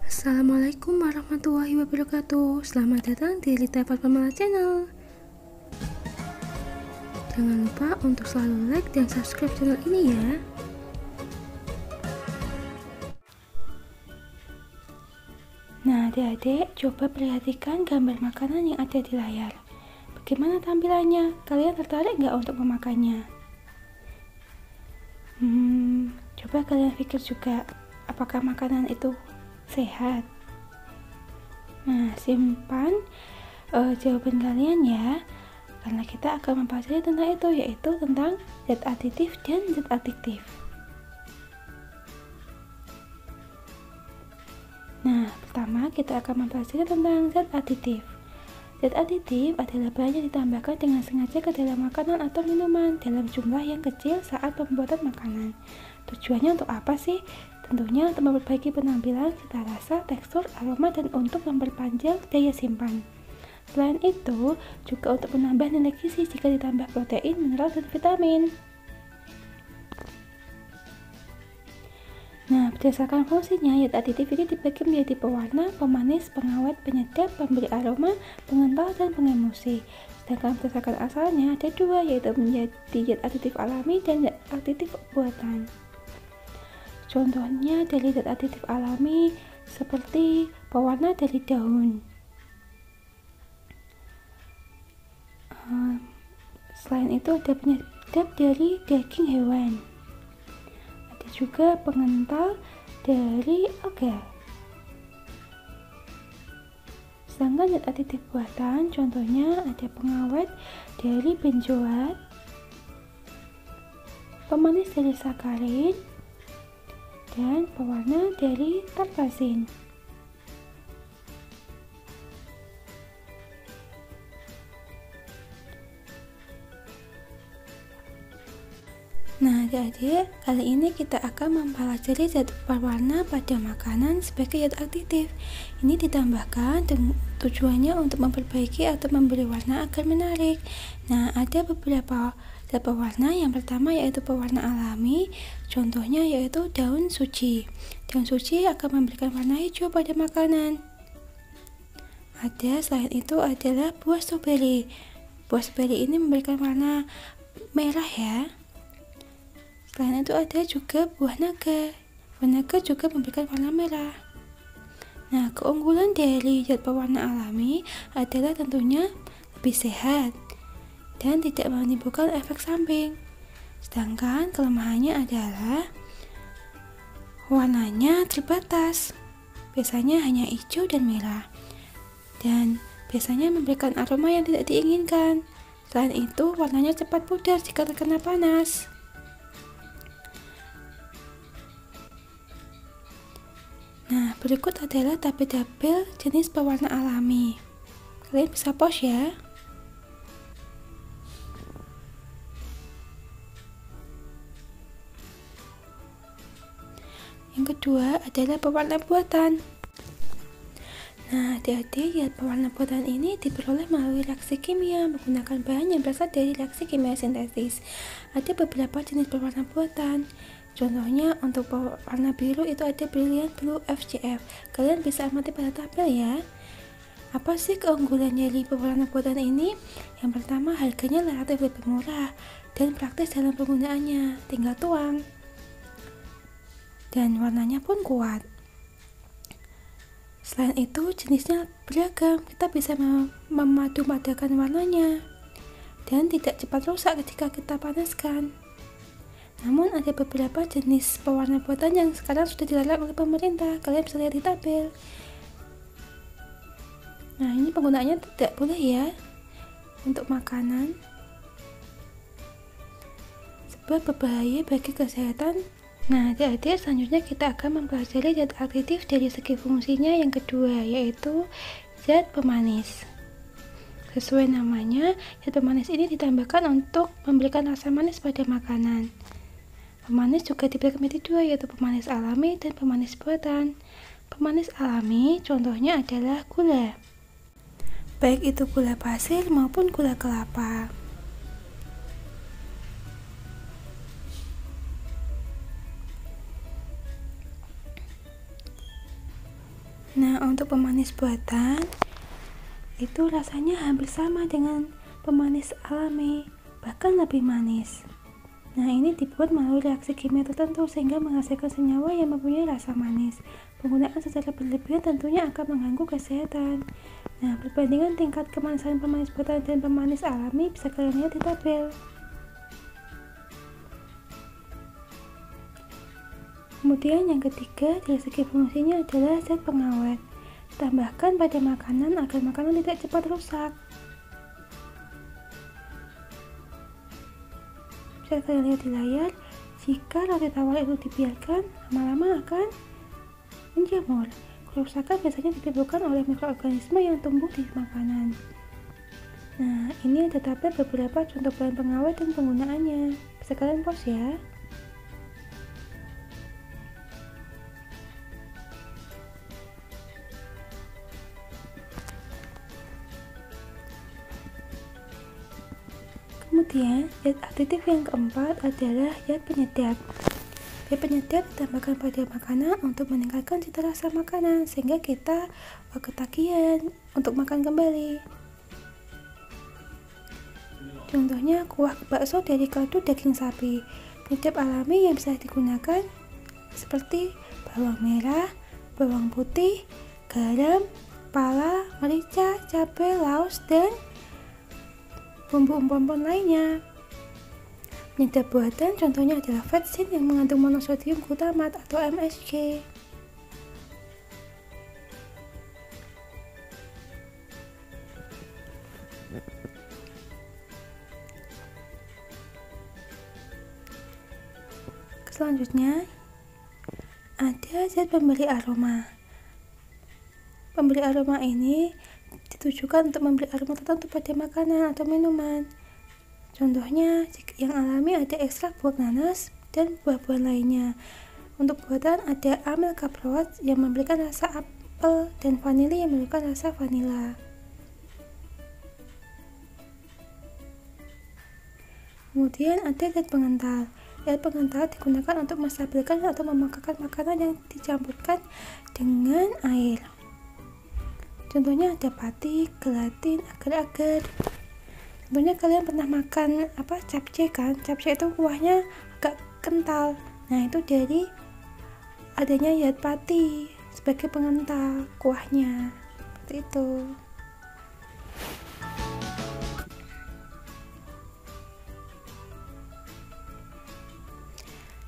Assalamualaikum warahmatullahi wabarakatuh. Selamat datang di Rita Fatmala Channel. Jangan lupa untuk selalu like dan subscribe channel ini ya. Nah adik-adik, coba perhatikan gambar makanan yang ada di layar. Bagaimana tampilannya? Kalian tertarik nggak untuk memakannya? Coba kalian pikir juga, apakah makanan itu sehat? Nah, simpan jawaban kalian ya, karena kita akan mempelajari tentang itu, yaitu tentang zat aditif dan zat adiktif. Nah, pertama kita akan mempelajari tentang zat aditif. Zat aditif adalah bahan yang ditambahkan dengan sengaja ke dalam makanan atau minuman dalam jumlah yang kecil saat pembuatan makanan. Tujuannya untuk apa sih? Tentunya untuk memperbaiki penampilan, cita rasa, tekstur, aroma, dan untuk memperpanjang daya simpan. Selain itu, juga untuk menambah nilai gizi jika ditambah protein, mineral, dan vitamin. Nah, berdasarkan fungsinya, zat aditif ini dibagi menjadi pewarna, pemanis, pengawet, penyedap, pemberi aroma, pengental, dan pengemulsi. Sedangkan berdasarkan asalnya ada dua, yaitu menjadi zat aditif alami dan zat aditif buatan. Contohnya dari zat aditif alami seperti pewarna dari daun. Selain itu ada penyedap dari daging hewan. Ada juga pengental dari alga. Sedangkan zat aditif buatan contohnya ada pengawet dari benzoat, pemanis dari sakarin, dan pewarna dari tartrazin. Nah adik-adik, kali ini kita akan mempelajari zat pewarna pada makanan sebagai zat aditif. Ini ditambahkan tujuannya untuk memperbaiki atau memberi warna agar menarik. Nah, ada beberapa zat pewarna. Yang pertama yaitu pewarna alami, contohnya yaitu daun suci. Daun suci akan memberikan warna hijau pada makanan. Selain itu adalah buah stroberi. Buah stroberi ini memberikan warna merah ya. Selain itu ada juga buah naga. Buah naga juga memberikan warna merah. Nah, keunggulan dari zat pewarna alami adalah tentunya lebih sehat dan tidak menimbulkan efek samping. Sedangkan kelemahannya adalah warnanya terbatas. Biasanya hanya hijau dan merah. Dan biasanya memberikan aroma yang tidak diinginkan. Selain itu, warnanya cepat pudar jika terkena panas. Nah, berikut adalah tabel-tabel jenis pewarna alami. Kalian bisa pause ya. Yang kedua adalah pewarna buatan. Nah, adik-adik, zat pewarna buatan ini diperoleh melalui reaksi kimia menggunakan bahan yang berasal dari reaksi kimia sintetis. Ada beberapa jenis pewarna buatan. Contohnya untuk warna biru itu ada Brilliant Blue FCF. Kalian bisa amati pada tabel ya. Apa sih keunggulan dari pewarna buatan ini? Yang pertama, harganya relatif lebih murah dan praktis dalam penggunaannya, tinggal tuang. Dan warnanya pun kuat. Selain itu, jenisnya beragam. Kita bisa memadu-padakan warnanya dan tidak cepat rusak ketika kita panaskan. Namun ada beberapa jenis pewarna buatan yang sekarang sudah dilarang oleh pemerintah. Kalian bisa lihat di tabel. Nah, ini penggunaannya tidak boleh ya untuk makanan, sebab berbahaya bagi kesehatan. Nah, adik-adik, selanjutnya kita akan mempelajari zat aditif dari segi fungsinya yang kedua, yaitu zat pemanis. Sesuai namanya, zat pemanis ini ditambahkan untuk memberikan rasa manis pada makanan. Pemanis juga dibagi menjadi dua, yaitu pemanis alami dan pemanis buatan. Pemanis alami contohnya adalah gula, baik itu gula pasir maupun gula kelapa. Nah, untuk pemanis buatan itu rasanya hampir sama dengan pemanis alami, bahkan lebih manis. Nah, ini dibuat melalui reaksi kimia tertentu sehingga menghasilkan senyawa yang mempunyai rasa manis. Penggunaan secara berlebihan tentunya akan mengganggu kesehatan. Nah, perbandingan tingkat kemanisan pemanis buatan dan pemanis alami bisa kalian lihat di tabel. Kemudian yang ketiga dari segi fungsinya adalah zat pengawet. Tambahkan pada makanan agar makanan tidak cepat rusak. Bisa kalian lihat di layar, jika roti tawar itu dibiarkan, lama-lama akan menjamur. Kerusakan biasanya ditimbulkan oleh mikroorganisme yang tumbuh di makanan. Nah, ini ada tabel beberapa contoh bahan pengawet dan penggunaannya. Bisa kalian pause ya. Kemudian, zat aditif yang keempat adalah zat penyedap. Zat penyedap ditambahkan pada makanan untuk meningkatkan cita rasa makanan sehingga kita ketagihan untuk makan kembali. Contohnya kuah bakso dari kaldu daging sapi. Penyedap alami yang bisa digunakan seperti bawang merah, bawang putih, garam, pala, merica, cabai, laos, dan bumbu empon-empon lainnya. Penyedap buatan contohnya adalah vetsin yang mengandung monosodium glutamat atau MSG. Selanjutnya ada zat pemberi aroma. Pemberi aroma ini ditujukan untuk memberi aroma tertentu pada makanan atau minuman. Contohnya yang alami ada ekstrak buah nanas dan buah-buahan lainnya. Untuk buatan ada amil kaproat yang memberikan rasa apel dan vanili yang memberikan rasa vanila. Kemudian ada zat pengental. Zat pengental digunakan untuk menstabilkan atau memekakan makanan yang dicampurkan dengan air. Contohnya ada pati, gelatin, agar-agar. Contohnya kalian pernah makan capcay kan? Capcay itu kuahnya agak kental. Nah, itu dari adanya zat pati sebagai pengental kuahnya. Seperti itu.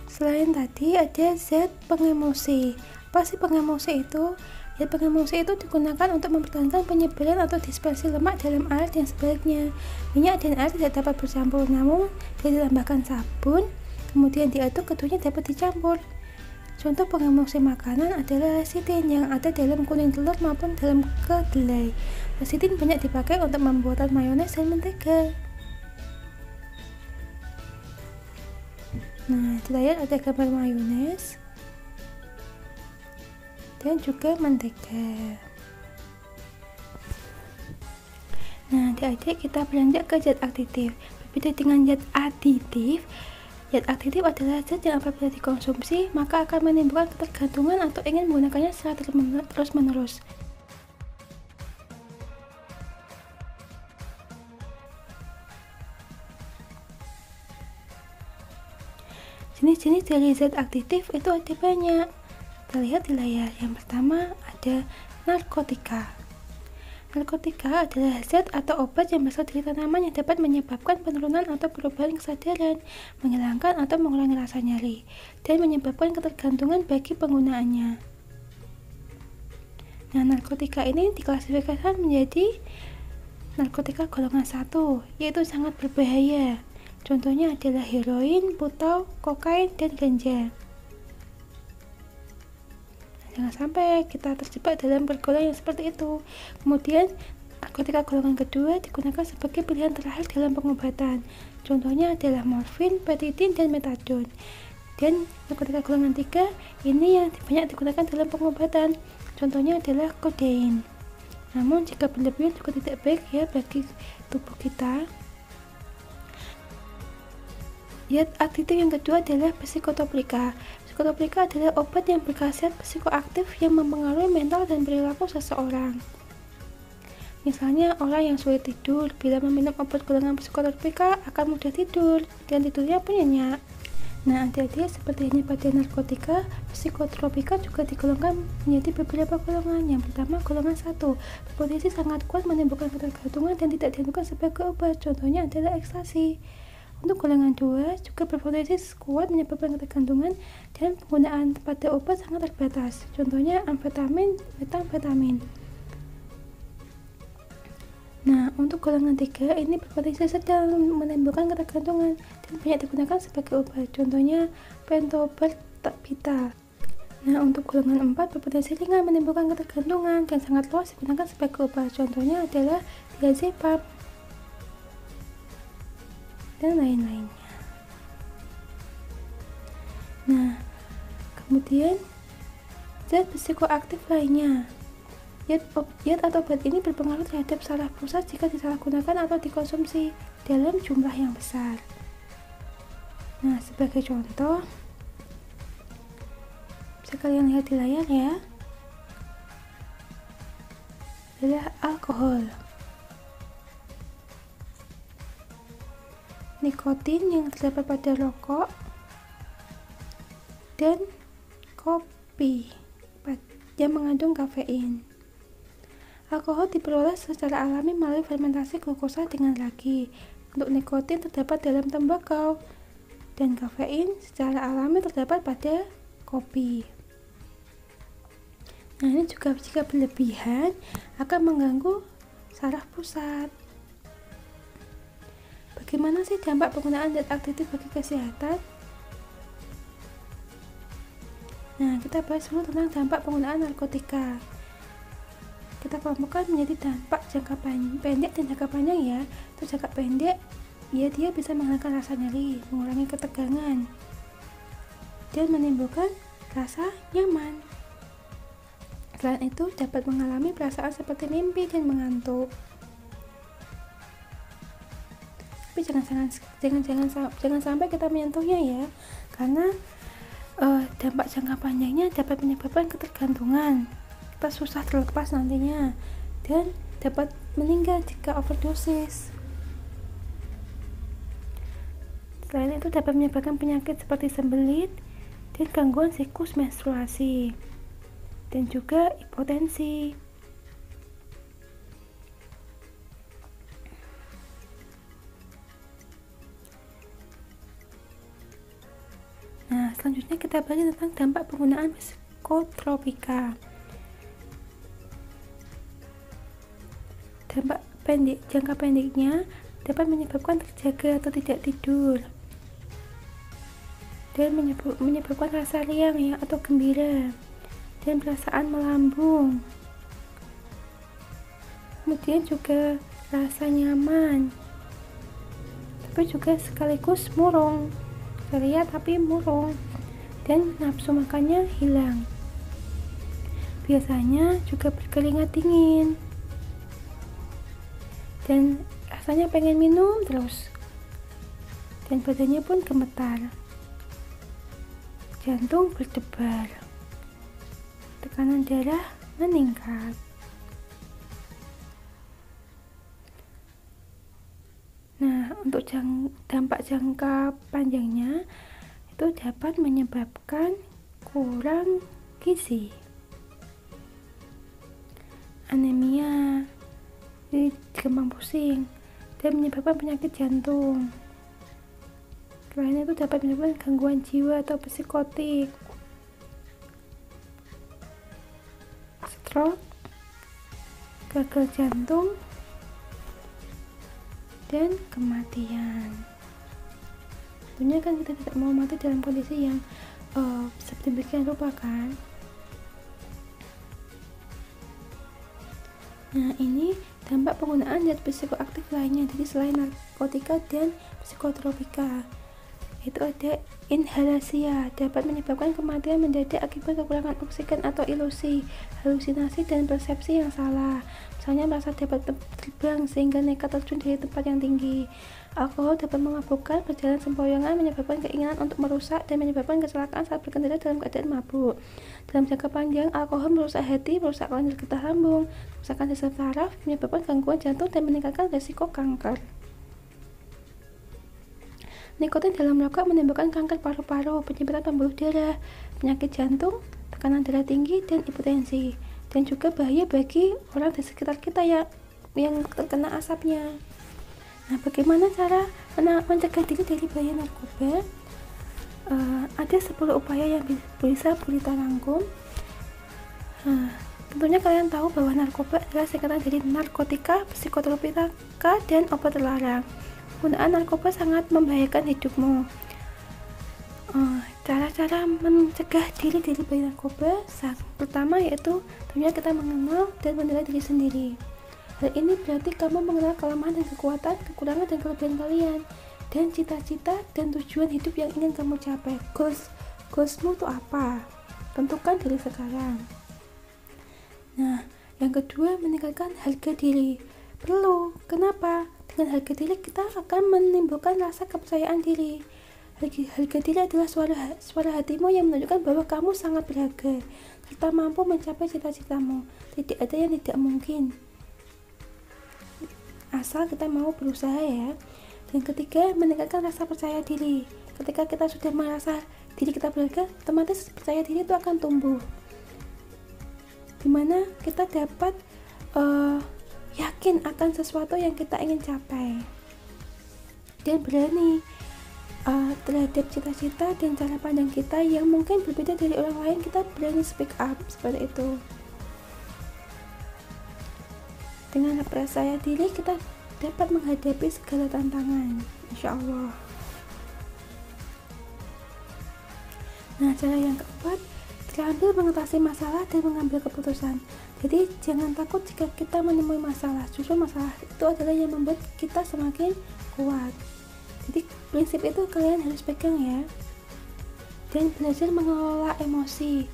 Selain tadi ada zat pengemulsi. Apa sih pengemulsi itu? Zat pengemulsi itu digunakan untuk mempertahankan penyebaran atau dispersi lemak dalam air dan sebaliknya. Minyak dan air tidak dapat bercampur, namun bila ditambahkan sabun, kemudian diaduk, keduanya dapat dicampur. Contoh pengemulsi makanan adalah lecithin yang ada dalam kuning telur maupun dalam kedelai. Lecithin banyak dipakai untuk pembuatan mayones dan mentega. Nah, di layar ada gambar mayones dan juga mentega. Nah, adik-adik kita beranjak ke zat aktif. Berbeda dengan zat aditif, zat aktif adalah zat yang apabila dikonsumsi maka akan menimbulkan ketergantungan atau ingin menggunakannya secara terus-menerus. Jenis-jenis dari zat aktif itu ada banyak. Kita lihat di layar. Yang pertama ada narkotika. Narkotika adalah zat atau obat yang berasal dari tanaman yang dapat menyebabkan penurunan atau perubahan kesadaran, menghilangkan atau mengurangi rasa nyeri, dan menyebabkan ketergantungan bagi penggunaannya. Nah, narkotika ini diklasifikasikan menjadi narkotika golongan 1, yaitu sangat berbahaya. Contohnya adalah heroin, putau, kokain, dan ganja. Jangan sampai kita terjebak dalam pergaulan yang seperti itu. Kemudian, narkotika golongan kedua digunakan sebagai pilihan terakhir dalam pengobatan. Contohnya adalah morfin, petidin, dan metadon. Dan narkotika golongan 3 ini yang banyak digunakan dalam pengobatan. Contohnya adalah kodein. Namun jika berlebihan juga tidak baik ya bagi tubuh kita. Zat aktif yang kedua adalah psikotropika. Psikotropika adalah obat yang berkhasiat psikoaktif yang mempengaruhi mental dan perilaku seseorang. Misalnya, orang yang sulit tidur, bila meminum obat golongan psikotropika akan mudah tidur, dan tidurnya pun nyenyak. Nah, adik-adik, seperti ini pada narkotika, psikotropika juga digolongkan menjadi beberapa golongan. Yang pertama, golongan 1, berpotensi sangat kuat menimbulkan ketergantungan dan tidak dianjurkan sebagai obat. Contohnya adalah ekstasi. Untuk golongan 2, juga berpotensi kuat menyebabkan ketergantungan dan penggunaan pada obat sangat terbatas. Contohnya amfetamin, metamfetamin. Nah, untuk golongan 3 ini berpotensi sedang menimbulkan ketergantungan dan banyak digunakan sebagai obat. Contohnya pentobarbital. Nah, untuk golongan 4 berpotensi ringan menimbulkan ketergantungan dan sangat luas digunakan sebagai obat. Contohnya adalah diazepam dan lain-lainnya. Nah, kemudian zat psikoaktif lainnya. Zat atau obat ini berpengaruh terhadap saraf pusat jika disalahgunakan atau dikonsumsi dalam jumlah yang besar. Nah, sebagai contoh, bisa kalian lihat di layar ya, adalah alkohol, nikotin yang terdapat pada rokok, dan kopi yang mengandung kafein. Alkohol diperoleh secara alami melalui fermentasi glukosa dengan ragi. Untuk nikotin terdapat dalam tembakau, dan kafein secara alami terdapat pada kopi. Nah, ini juga jika berlebihan akan mengganggu saraf pusat. Bagaimana sih dampak penggunaan zat aktif bagi kesehatan? Nah, kita bahas dulu tentang dampak penggunaan narkotika. Kita kelompokkan menjadi dampak jangka pendek dan jangka panjang ya. Untuk jangka pendek, ya dia bisa menghilangkan rasa nyeri, mengurangi ketegangan, dan menimbulkan rasa nyaman. Selain itu, dapat mengalami perasaan seperti mimpi dan mengantuk. Tapi jangan sampai kita menyentuhnya ya, karena dampak jangka panjangnya dapat menyebabkan ketergantungan. Kita susah terlepas nantinya dan dapat meninggal jika overdosis. Selain itu dapat menyebabkan penyakit seperti sembelit dan gangguan siklus menstruasi dan juga hipotensi. Nah, selanjutnya kita bahas tentang dampak penggunaan psikotropika. Dampak jangka pendeknya dapat menyebabkan terjaga atau tidak tidur, dan menyebabkan rasa riang ya, atau gembira, dan perasaan melambung. Kemudian juga rasa nyaman, tapi juga sekaligus murung, ceria tapi murung, dan nafsu makannya hilang. Biasanya juga berkeringat dingin, dan rasanya pengen minum terus, dan badannya pun gemetar, jantung berdebar, tekanan darah meningkat. Nah, untuk dampak jangka panjangnya itu dapat menyebabkan kurang gizi, anemia, gampang pusing, dan menyebabkan penyakit jantung. Selain itu dapat menyebabkan gangguan jiwa atau psikotik, stroke, gagal jantung, dan kematian. Tentunya kan kita tidak mau mati dalam kondisi yang sedemikian rupa kan. Nah, ini dampak penggunaan zat psikoaktif lainnya, jadi selain narkotika dan psikotropika. Itu ada inhalasia, dapat menyebabkan kematian mendadak akibat kekurangan oksigen atau ilusi, halusinasi, dan persepsi yang salah. Misalnya merasa dapat terbang sehingga nekat terjun dari tempat yang tinggi. Alkohol dapat memabukkan, berjalan sempoyongan, menyebabkan keinginan untuk merusak, dan menyebabkan kecelakaan saat berkendara dalam keadaan mabuk. Dalam jangka panjang, alkohol merusak hati, merusak kelenjar getah lambung, merusakkan sistem saraf, menyebabkan gangguan jantung, dan meningkatkan risiko kanker. Nikotin dalam rokok menimbulkan kanker paru-paru, penyempitan pembuluh darah, penyakit jantung, tekanan darah tinggi, dan hipertensi. Dan juga bahaya bagi orang di sekitar kita yang terkena asapnya. Nah, bagaimana cara mencegah diri dari bahaya narkoba? Ada 10 upaya yang bisa kita rangkum. Tentunya kalian tahu bahwa narkoba adalah singkatan dari narkotika, psikotropika, dan obat terlarang. Penggunaan narkoba sangat membahayakan hidupmu. Cara-cara mencegah diri dari bahaya narkoba pertama yaitu tentunya kita mengenal dan menilai diri sendiri. Hal ini berarti kamu mengenal kelemahan dan kekuatan, kekurangan dan kelebihan kalian, dan cita-cita dan tujuan hidup yang ingin kamu capai. Goalsmu itu apa? Tentukan dari sekarang. Nah, yang kedua, meningkatkan harga diri. Perlu. Kenapa? Dengan harga diri kita akan menimbulkan rasa kepercayaan diri. Harga diri adalah suara hatimu yang menunjukkan bahwa kamu sangat berharga serta mampu mencapai cita-citamu. Tidak ada yang tidak mungkin, asal kita mau berusaha ya. Dan ketiga, meningkatkan rasa percaya diri. Ketika kita sudah merasa diri kita berharga, otomatis percaya diri itu akan tumbuh, dimana kita dapat yakin akan sesuatu yang kita ingin capai dan berani terhadap cita-cita dan cara pandang kita yang mungkin berbeda dari orang lain. Kita berani speak up seperti itu. Dengan percaya diri kita dapat menghadapi segala tantangan, insya Allah. Nah, cara yang keempat, terampil mengatasi masalah dan mengambil keputusan. Jadi jangan takut jika kita menemui masalah, justru masalah itu adalah yang membuat kita semakin kuat. Jadi prinsip itu kalian harus pegang ya. Dan belajar mengelola emosi.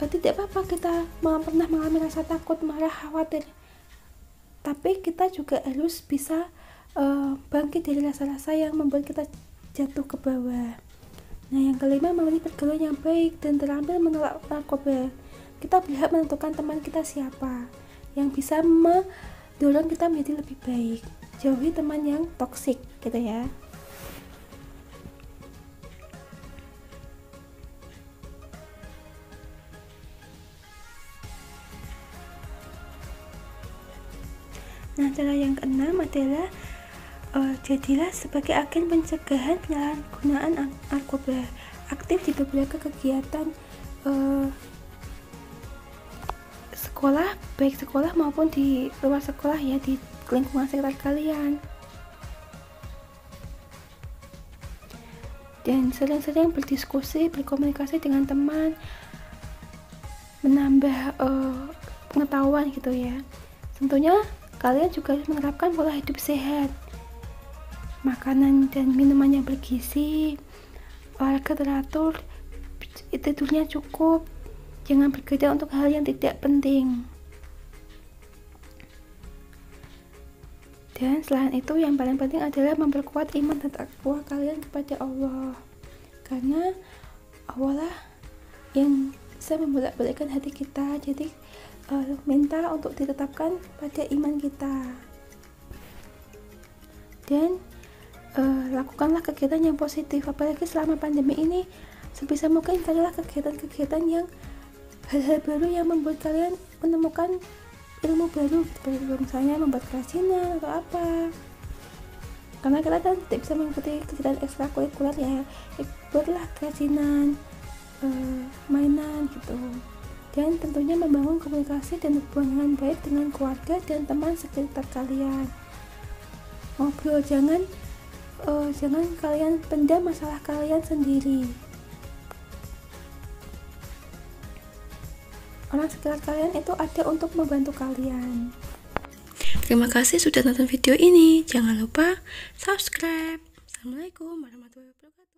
Tidak apa-apa kita pernah mengalami rasa takut, marah, khawatir, tapi kita juga harus bisa bangkit dari rasa-rasa yang membuat kita jatuh ke bawah. Nah, yang kelima, memilih pergaulan yang baik dan terampil menolak narkoba. Kita berhak menentukan teman kita siapa yang bisa mendorong kita menjadi lebih baik. Jauhi teman yang toksik gitu ya. Nah, cara yang keenam adalah jadilah sebagai agen pencegahan penyalahgunaan narkoba. Aktif di beberapa kegiatan sekolah, baik sekolah maupun di luar sekolah ya, di lingkungan sekitar kalian. Dan sering-sering berdiskusi, berkomunikasi dengan teman, menambah pengetahuan gitu ya. Tentunya kalian juga harus menerapkan pola hidup sehat, makanan dan minuman yang bergizi, olahraga teratur, tidurnya cukup, jangan bekerja untuk hal yang tidak penting. Dan selain itu, yang paling penting adalah memperkuat iman dan takwa kalian kepada Allah, karena Allah lah yang bisa membolak-balikkan hati kita. Jadi minta untuk ditetapkan pada iman kita, dan lakukanlah kegiatan yang positif, apalagi selama pandemi ini. Sebisa mungkin carilah kegiatan-kegiatan yang hal-hal baru yang membuat kalian menemukan ilmu baru, seperti misalnya membuat kerajinan atau apa, karena kita kan tidak bisa mengikuti kegiatan ekstrakurikuler ya. Buatlah kerajinan, mainan gitu. Dan tentunya membangun komunikasi dan hubungan baik dengan keluarga dan teman sekitar kalian. Ngobrol, jangan kalian pendam masalah kalian sendiri. Orang sekitar kalian itu ada untuk membantu kalian. Terima kasih sudah nonton video ini. Jangan lupa subscribe. Assalamualaikum warahmatullahi wabarakatuh.